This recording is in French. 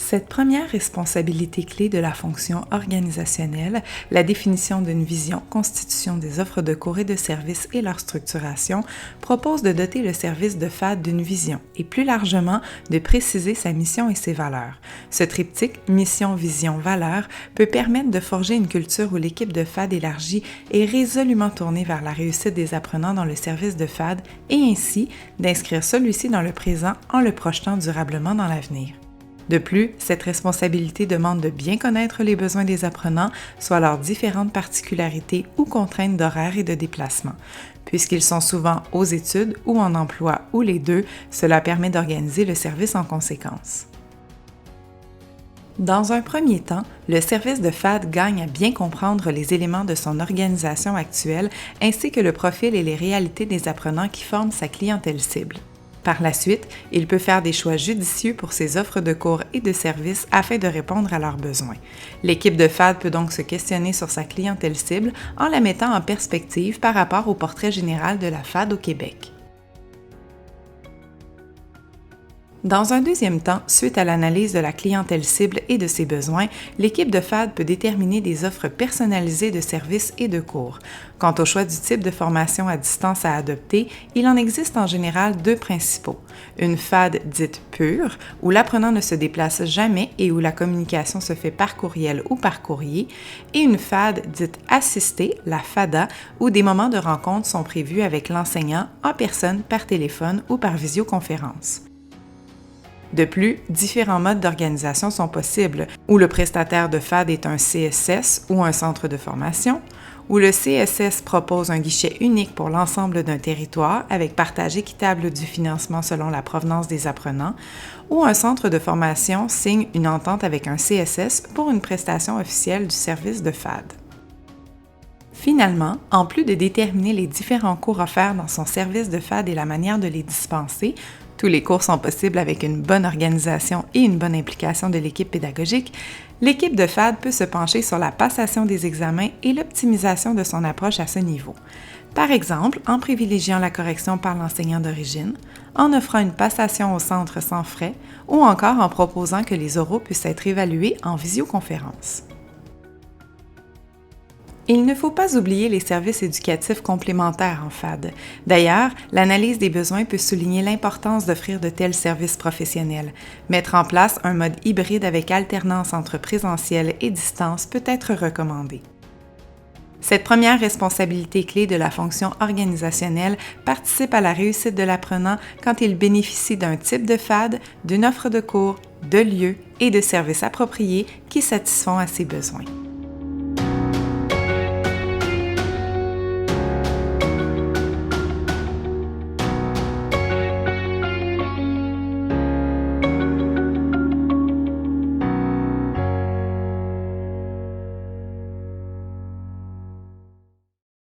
Cette première responsabilité clé de la fonction organisationnelle, la définition d'une vision, constitution des offres de cours et de services et leur structuration, propose de doter le service de FAD d'une vision et plus largement de préciser sa mission et ses valeurs. Ce triptyque mission, vision, valeur peut permettre de forger une culture où l'équipe de FAD élargie est résolument tournée vers la réussite des apprenants dans le service de FAD et ainsi d'inscrire celui-ci dans le présent en le projetant durablement dans l'avenir. De plus, cette responsabilité demande de bien connaître les besoins des apprenants, soit leurs différentes particularités ou contraintes d'horaire et de déplacement. Puisqu'ils sont souvent aux études ou en emploi ou les deux, cela permet d'organiser le service en conséquence. Dans un premier temps, le service de FAD gagne à bien comprendre les éléments de son organisation actuelle ainsi que le profil et les réalités des apprenants qui forment sa clientèle cible. Par la suite, il peut faire des choix judicieux pour ses offres de cours et de services afin de répondre à leurs besoins. L'équipe de FAD peut donc se questionner sur sa clientèle cible en la mettant en perspective par rapport au portrait général de la FAD au Québec. Dans un deuxième temps, suite à l'analyse de la clientèle cible et de ses besoins, l'équipe de FAD peut déterminer des offres personnalisées de services et de cours. Quant au choix du type de formation à distance à adopter, il en existe en général deux principaux. Une FAD dite pure, où l'apprenant ne se déplace jamais et où la communication se fait par courriel ou par courrier, et une FAD dite assistée, la FADA, où des moments de rencontre sont prévus avec l'enseignant en personne, par téléphone ou par visioconférence. De plus, différents modes d'organisation sont possibles, où le prestataire de FAD est un CSS ou un centre de formation, où le CSS propose un guichet unique pour l'ensemble d'un territoire avec partage équitable du financement selon la provenance des apprenants, ou un centre de formation signe une entente avec un CSS pour une prestation officielle du service de FAD. Finalement, en plus de déterminer les différents cours offerts dans son service de FAD et la manière de les dispenser, tous les cours sont possibles avec une bonne organisation et une bonne implication de l'équipe pédagogique, l'équipe de FAD peut se pencher sur la passation des examens et l'optimisation de son approche à ce niveau. Par exemple, en privilégiant la correction par l'enseignant d'origine, en offrant une passation au centre sans frais ou encore en proposant que les oraux puissent être évalués en visioconférence. Il ne faut pas oublier les services éducatifs complémentaires en FAD. D'ailleurs, l'analyse des besoins peut souligner l'importance d'offrir de tels services professionnels. Mettre en place un mode hybride avec alternance entre présentiel et distance peut être recommandé. Cette première responsabilité clé de la fonction organisationnelle participe à la réussite de l'apprenant quand il bénéficie d'un type de FAD, d'une offre de cours, de lieux et de services appropriés qui satisfont à ses besoins.